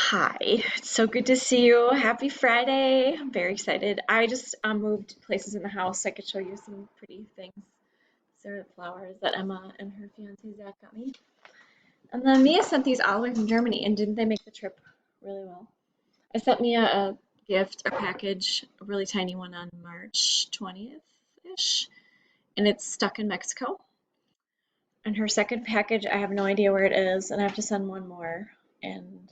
Hi, it's so good to see you. Happy Friday. I'm very excited. I just moved places in the house. I could show you some pretty things. These are the flowers that Emma and her fiance Zach got me. And then Mia sent these all the way from Germany, and didn't they make the trip really well? I sent Mia a gift, a package, a really tiny one on March 20th-ish, and it's stuck in Mexico. And her second package, I have no idea where it is, and I have to send one more. And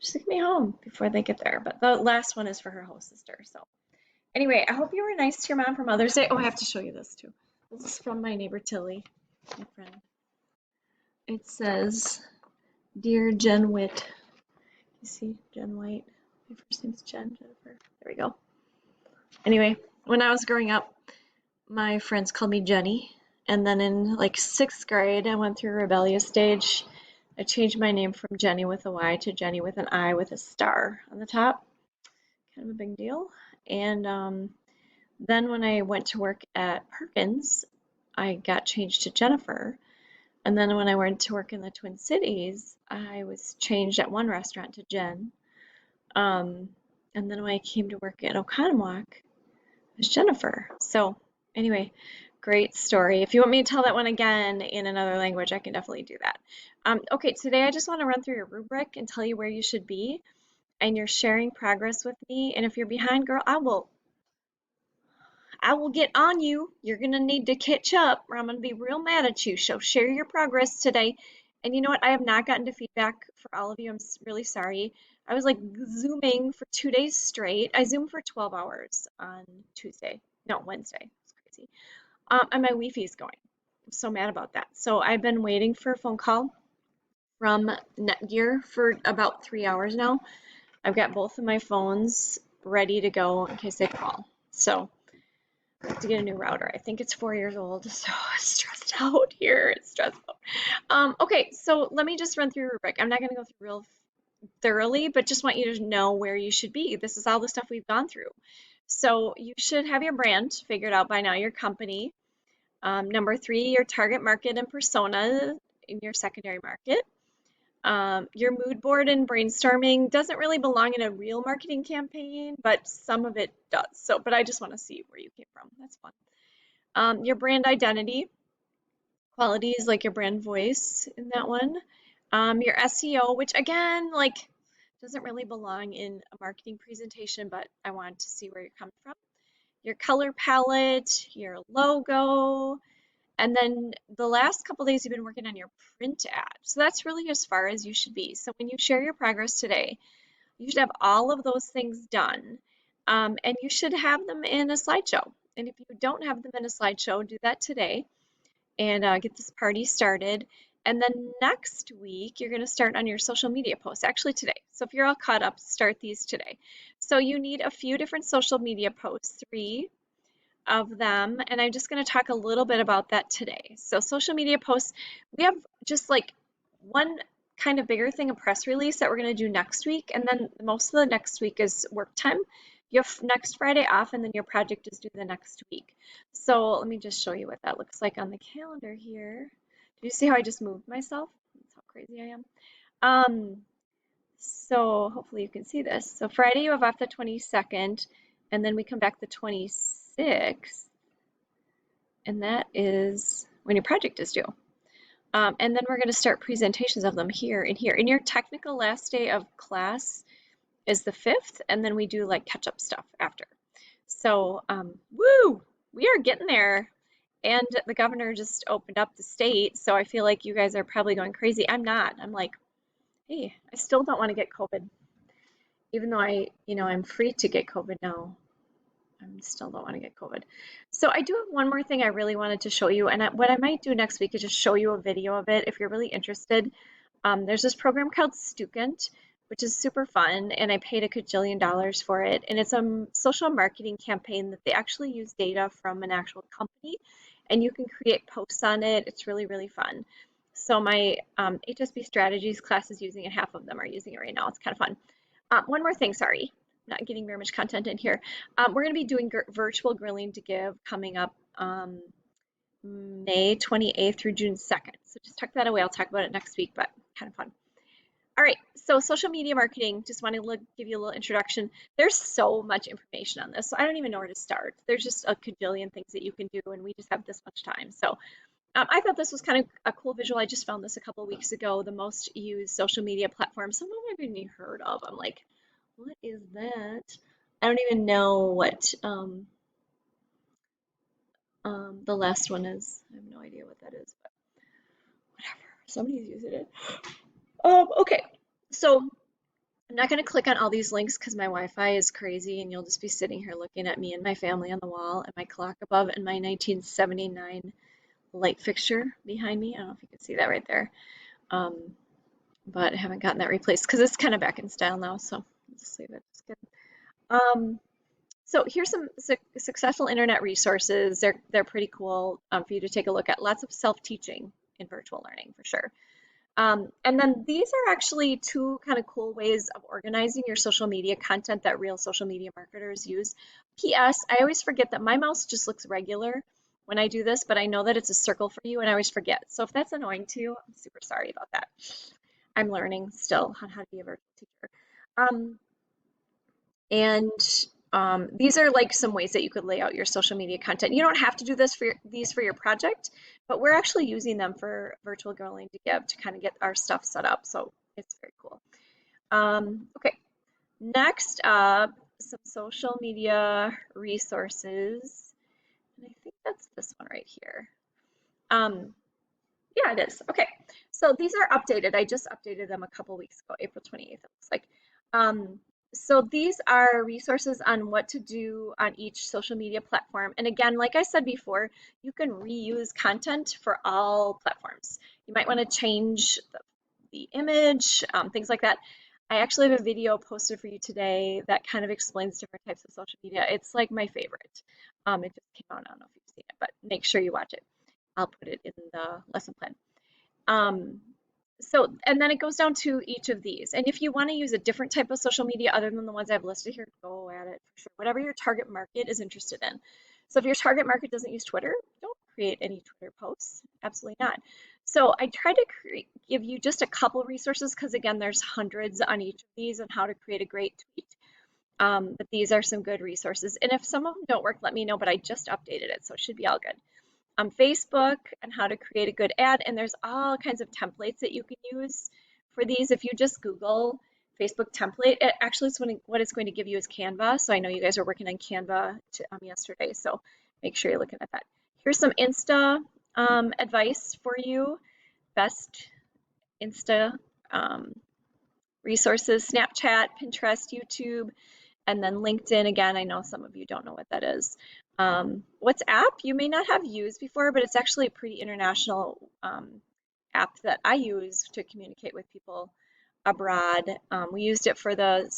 just get me home before they get there. But the last one is for her host sister. So anyway, I hope you were nice to your mom for Mother's Day. Oh, I have to show you this too. This is from my neighbor Tilly, my friend. It says, "Dear Jen Witt." You see, Jen White. My first name's Jen, Jennifer. There we go. Anyway, when I was growing up, my friends called me Jenny. And then in like sixth grade, I went through a rebellious stage. I changed my name from Jenny with a Y to Jenny with an I with a star on the top. Kind of a big deal. And then when I went to work at Perkins, I got changed to Jennifer. And then when I went to work in the Twin Cities, I was changed at one restaurant to Jen. And then when I came to work at Oconomowoc, it was Jennifer. So anyway, great story. If you want me to tell that one again in another language, I can definitely do that. Okay, today I just want to run through your rubric and tell you where you should be. And you're sharing progress with me. And if you're behind, girl, I will get on you. You're gonna need to catch up, or I'm gonna be real mad at you. So share your progress today. And you know what? I have not gotten to feedback for all of you. I'm really sorry. I was like Zooming for 2 days straight. I Zoomed for 12 hours on Tuesday. No, Wednesday. It's crazy. And my Wi-Fi is going. I'm so mad about that. So I've been waiting for a phone call from Netgear for about 3 hours now. I've got both of my phones ready to go in case they call. So I have to get a new router. I think it's 4 years old, so it's stressed out here. It's stressful. Okay, so let me just run through your rubric. I'm not going to go through real thoroughly, but just want you to know where you should be. This is all the stuff we've gone through. So you should have your brand figured out by now, your company. Number 3, your target market and persona in your secondary market. Your mood board and brainstorming doesn't really belong in a real marketing campaign, but some of it does. So, but I just want to see where you came from. That's fun. Your brand identity, qualities like your brand voice in that one. Your SEO, which again, like, doesn't really belong in a marketing presentation, but I wanted to see where you're coming from. Your color palette, your logo, and then the last couple days you've been working on your print ad. So that's really as far as you should be. So when you share your progress today, you should have all of those things done. And you should have them in a slideshow. And if you don't have them in a slideshow, do that today and get this party started. And then next week, you're going to start on your social media posts, actually today. So if you're all caught up, start these today. So you need a few different social media posts, 3 of them, and I'm just going to talk a little bit about that today. So social media posts, we have just like one kind of bigger thing, a press release that we're going to do next week, and then most of the next week is work time. You have next Friday off, and then your project is due the next week. So let me just show you what that looks like on the calendar here. Do you see how I just moved myself? That's how crazy I am. So hopefully you can see this. So Friday you have off the 22nd, and then we come back the 26th, and that is when your project is due. And then we're going to start presentations of them here and here. And your technical last day of class is the 5th, and then we do like catch-up stuff after. So, woo! We are getting there. And the governor just opened up the state, so I feel like you guys are probably going crazy. I'm not. I'm like, hey, I still don't want to get COVID. Even though I'm free to get COVID now. I still don't want to get COVID. So I do have one more thing I really wanted to show you, and what I might do next week is just show you a video of it if you're really interested. There's this program called Student, which is super fun, and I paid a gajillion dollars for it, and it's a social marketing campaign that they actually use data from an actual company, and you can create posts on it. It's really, really fun. So my HSB strategies class is using it. Half of them are using it right now. It's kind of fun. One more thing, sorry. Not getting very much content in here. We're going to be doing virtual grilling to give coming up May 28th through June 2nd. So just tuck that away. I'll talk about it next week, but kind of fun. All right, so social media marketing, just want to give you a little introduction. There's so much information on this, so I don't even know where to start. There's just a cajillion things that you can do, and we just have this much time. So I thought this was kind of a cool visual. I just found this a couple of weeks ago. The most used social media platforms. Some of them I've even heard of. I'm like, what is that? I don't even know what the last one is. I have no idea what that is, but whatever. Somebody's using it. Okay. So I'm not going to click on all these links because my Wi-Fi is crazy and you'll just be sitting here looking at me and my family on the wall and my clock above and my 1979 light fixture behind me. I don't know if you can see that right there. Um, but I haven't gotten that replaced because it's kind of back in style now, so I'll just leave it. It's good. Um, so here's some successful internet resources. They're pretty cool for you to take a look at. Lots of self-teaching in virtual learning for sure. And then these are actually two kind of cool ways of organizing your social media content that real social media marketers use. P.S. I always forget that my mouse just looks regular when I do this, but I know that it's a circle for you and I always forget. So if that's annoying to you, I'm super sorry about that. I'm learning still on how to be a virtual teacher. Um, and these are like some ways that you could lay out your social media content. You don't have to do this for these for your project, but we're actually using them for Virtual Girling to Give to kind of get our stuff set up. So it's very cool. Okay, next up, some social media resources. And I think that's this one right here. Yeah, it is. Okay. So these are updated. I just updated them a couple weeks ago, April 28th, it looks like. Um, so these are resources on what to do on each social media platform. And again, like I said before, you can reuse content for all platforms. You might want to change the image, things like that. I actually have a video posted for you today that kind of explains different types of social media. It's like my favorite. It just came out. I don't know if you've seen it, but make sure you watch it. I'll put it in the lesson plan. Um, and then it goes down to each of these. And if you want to use a different type of social media other than the ones I've listed here, go at it for sure. Whatever your target market is interested in. So if your target market doesn't use Twitter, don't create any Twitter posts. Absolutely not. So I tried to give you just a couple resources because again, there's hundreds on each of these on how to create a great tweet. But these are some good resources. And if some of them don't work, let me know, but I just updated it, so it should be all good. Facebook and how to create a good ad. And there's all kinds of templates that you can use for these. If you just Google Facebook template, it actually is what it's going to give you is Canva. So I know you guys are working on Canva yesterday, so make sure you're looking at that. Here's some Insta advice for you. Best Insta resources, Snapchat, Pinterest, YouTube, and then LinkedIn. Again, I know some of you don't know what that is. WhatsApp, you may not have used before, but it's actually a pretty international app that I use to communicate with people abroad. We used it for the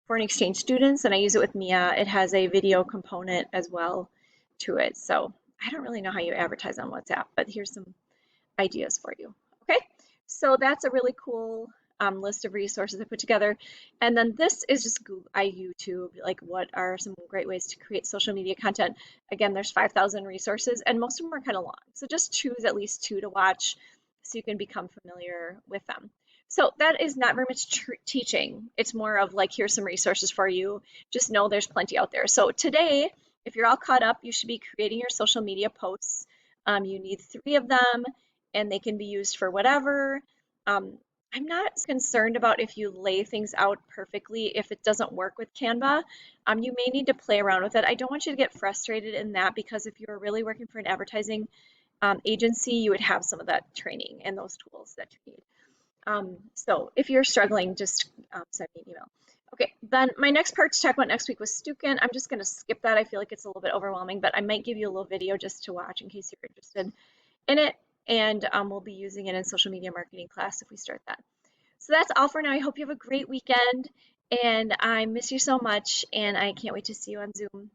foreign exchange students, and I use it with Mia. It has a video component as well to it. So I don't really know how you advertise on WhatsApp, but here's some ideas for you. Okay, so that's a really cool list of resources I put together. And then this is just YouTube, like what are some great ways to create social media content. Again, there's 5,000 resources and most of them are kind of long. So just choose at least 2 to watch so you can become familiar with them. So that is not very much teaching. It's more of like, here's some resources for you. Just know there's plenty out there. So today, if you're all caught up, you should be creating your social media posts. You need 3 of them and they can be used for whatever. I'm not concerned about if you lay things out perfectly if it doesn't work with Canva. You may need to play around with it. I don't want you to get frustrated in that because if you were really working for an advertising agency, you would have some of that training and those tools that you need. So if you're struggling, just send me an email. Okay, then my next part to talk about next week was Stukin. I'm just going to skip that. I feel like it's a little bit overwhelming, but I might give you a little video just to watch in case you're interested in it. And we'll be using it in social media marketing class if we start that. So that's all for now. I hope you have a great weekend and I miss you so much and I can't wait to see you on Zoom.